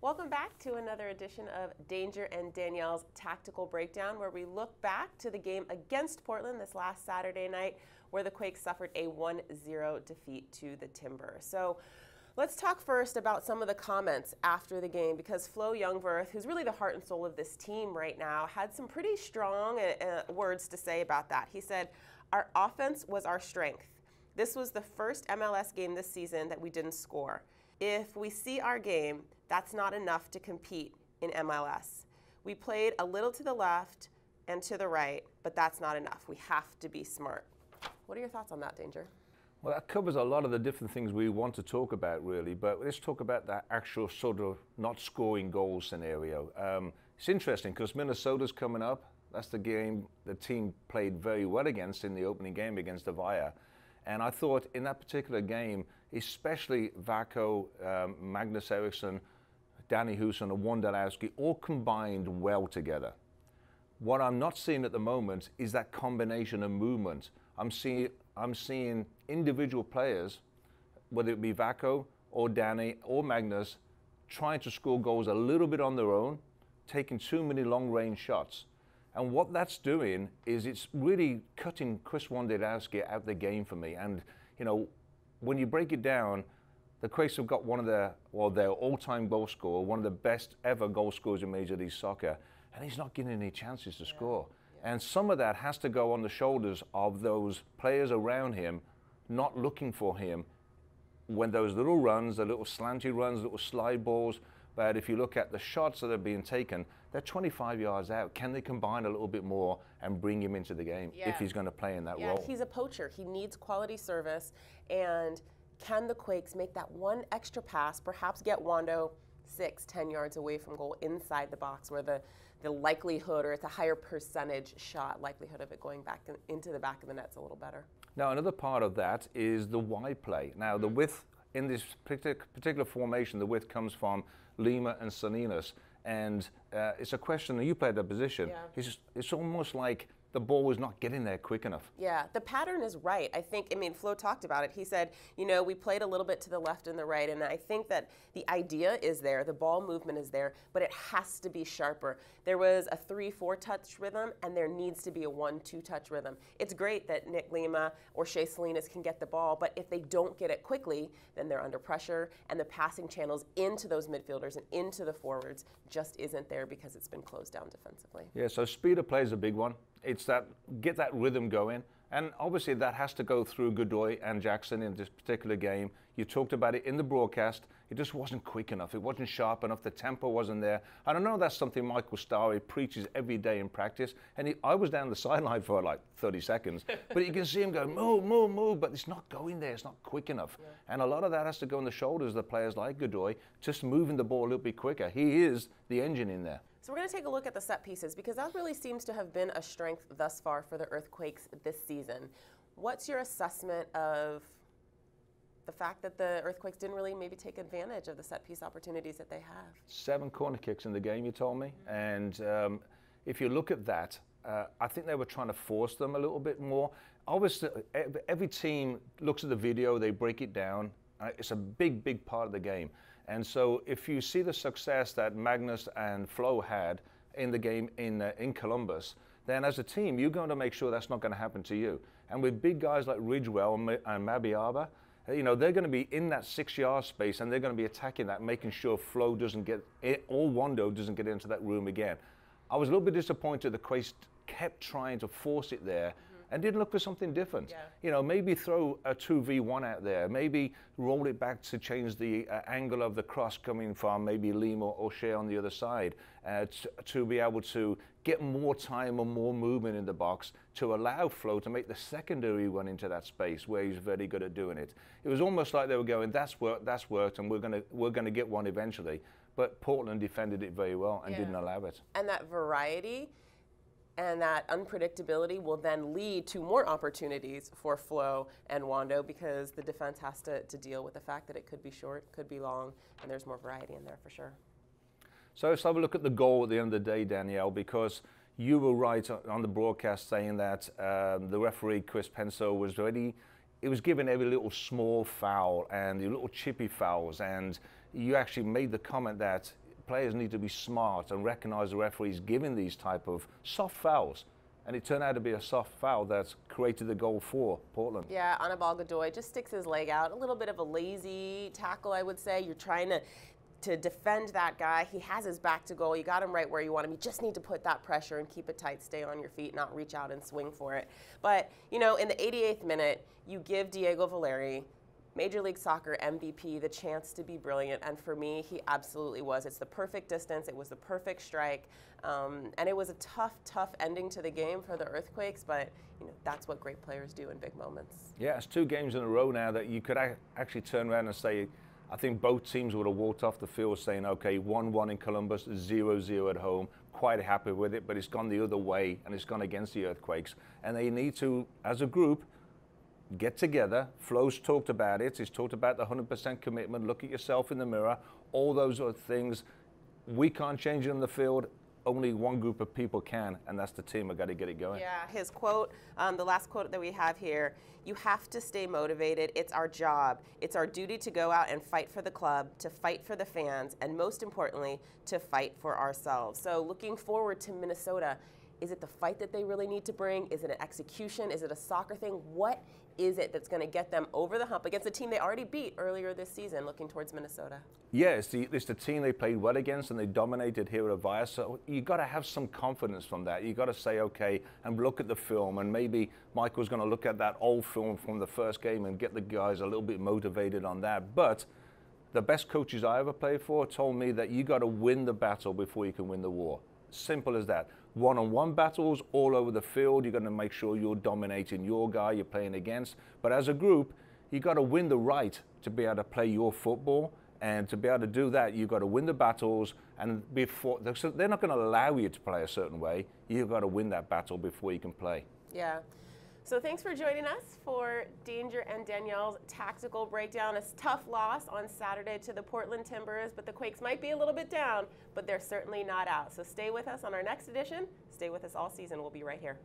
Welcome back to another edition of Danger and Danielle's Tactical Breakdown, where we look back to the game against Portland this last Saturday night, where the Quakes suffered a 1-0 defeat to the Timber. So let's talk first about some of the comments after the game, because Flo Youngworth, who's really the heart and soul of this team right now, had some pretty strong words to say about that. He said, "Our offense was our strength. This was the first MLS game this season that we didn't score. If we see our game, that's not enough to compete in MLS. We played a little to the left and to the right, but that's not enough. We have to be smart." What are your thoughts on that, Danger? Well, that covers a lot of the different things we want to talk about, really, but let's talk about that actual sort of not scoring goals scenario. It's interesting because Minnesota's coming up. That's the game the team played very well against in the opening game against Avaya. And I thought in that particular game, especially Vako, Magnus Eriksson, Danny Houston, and Wondolowski all combined well together. What I'm not seeing at the moment is that combination of movement. I'm seeing individual players, whether it be Vako or Danny or Magnus, trying to score goals a little bit on their own, taking too many long-range shots. And what that's doing is it's really cutting Chris Wondolowski out of the game for me. And, you know, when you break it down, the Quakes have got one of their all-time goal scorer, one of the best ever goal scorers in Major League Soccer, and he's not getting any chances to score. And some of that has to go on the shoulders of those players around him not looking for him when those little runs, the little slanty runs, little slide balls. But if you look at the shots that are being taken, they're 25 yards out. Can they combine a little bit more and bring him into the game if he's going to play in that role? He's a poacher. He needs quality service. And can the Quakes make that one extra pass, perhaps get Wando 6-10 yards away from goal inside the box, where the likelihood, or it's a higher percentage shot likelihood of it going back into the back of the net's a little better? Now, another part of that is the wide play. Now, the width in this particular formation, the width comes from Lima and Salinas, and it's a question that you played that position. Yeah. It's almost like the ball was not getting there quick enough. Yeah, the pattern is right. I mean, Flo talked about it. He said, you know, we played a little bit to the left and the right, and I think that the idea is there, the ball movement is there, but it has to be sharper. There was a 3-4 touch rhythm, and there needs to be a 1-2 touch rhythm. It's great that Nick Lima or Shea Salinas can get the ball, but if they don't get it quickly, then they're under pressure, and the passing channels into those midfielders and into the forwards just isn't there because it's been closed down defensively. Yeah, so speed of play is a big one. It's that, get that rhythm going. And obviously that has to go through Godoy and Jackson in this particular game. You talked about it in the broadcast. It just wasn't quick enough. It wasn't sharp enough. The tempo wasn't there. And I know that's something Michael Starry preaches every day in practice. And I was down the sideline for like 30 seconds. But you can see him go, move, move, move. But it's not going there. It's not quick enough. Yeah. And a lot of that has to go on the shoulders of the players like Godoy, just moving the ball a little bit quicker. He is the engine in there. So we're going to take a look at the set pieces, because that really seems to have been a strength thus far for the Earthquakes this season. What's your assessment of the fact that the Earthquakes didn't really maybe take advantage of the set piece opportunities that they have? 7 corner kicks in the game, you told me. And if you look at that, I think they were trying to force them a little bit more. Obviously, every team looks at the video, they break it down. It's a big, big part of the game. And so if you see the success that Magnus and Flo had in the game in Columbus, then as a team, you're going to make sure that's not going to happen to you. And with big guys like Ridgewell and Mabiaba, you know, they're going to be in that 6-yard space, and they're going to be attacking that, making sure Flo doesn't get it, or Wando doesn't get into that room again. I was a little bit disappointed the Quakes kept trying to force it there, and didn't look for something different. Yeah. You know, maybe throw a 2v1 out there, maybe roll it back to change the angle of the cross coming from maybe Lima or Shea on the other side, to be able to get more time or more movement in the box to allow Flo to make the secondary run into that space where he's very good at doing it. It was almost like they were going, that's worked, and we're gonna get one eventually. But Portland defended it very well and didn't allow it. And that variety and that unpredictability will then lead to more opportunities for Flo and Wando, because the defense has to deal with the fact that it could be short, could be long, and there's more variety in there for sure. So let's have a look at the goal at the end of the day, Danielle, because you were right on the broadcast saying that the referee, Chris Penso, was ready. It was given every little small foul and the little chippy fouls, and you actually made the comment that players need to be smart and recognize the referees giving these type of soft fouls. And it turned out to be a soft foul that's created the goal for Portland. Yeah, Anibal Godoy just sticks his leg out. A little bit of a lazy tackle, I would say. You're trying to defend that guy. He has his back to goal. You got him right where you want him. You just need to put that pressure and keep it tight, stay on your feet, not reach out and swing for it. But, you know, in the 88th minute, you give Diego Valeri, Major League Soccer MVP, the chance to be brilliant, and for me, he absolutely was. It's the perfect distance, it was the perfect strike, and it was a tough ending to the game for the Earthquakes, but you know, that's what great players do in big moments. Yeah, it's 2 games in a row now that you could actually turn around and say, I think both teams would have walked off the field saying, okay, 1-1 in Columbus, 0-0 at home, quite happy with it, but it's gone the other way, and it's gone against the Earthquakes, and they need to, as a group, get together. Flo's talked about it. He's talked about the 100% commitment. Look at yourself in the mirror. All those are things we can't change on the field. Only one group of people can, and that's the team. I've got to get it going. Yeah, his quote, the last quote that we have here, you have to stay motivated. It's our job. It's our duty to go out and fight for the club, to fight for the fans, and most importantly, to fight for ourselves. So looking forward to Minnesota. Is it the fight that they really need to bring? Is it an execution? Is it a soccer thing? What is it that's going to get them over the hump against a team they already beat earlier this season, looking towards Minnesota? Yeah, it's the team they played well against, and they dominated here at Avaya. So you got to have some confidence from that. You got to say, okay, and look at the film, and maybe Michael's going to look at that old film from the first game and get the guys a little bit motivated on that. But the best coaches I ever played for told me that you got to win the battle before you can win the war. Simple as that. One-on-one battles all over the field. You're going to make sure you're dominating your guy you're playing against. But as a group, you got to win the right to be able to play your football. And to be able to do that, you've got to win the battles. And before they're not going to allow you to play a certain way. You've got to win that battle before you can play. Yeah. So thanks for joining us for Danger and Danielle's tactical breakdown. A tough loss on Saturday to the Portland Timbers, but the Quakes might be a little bit down, but they're certainly not out. So stay with us on our next edition. Stay with us all season. We'll be right here.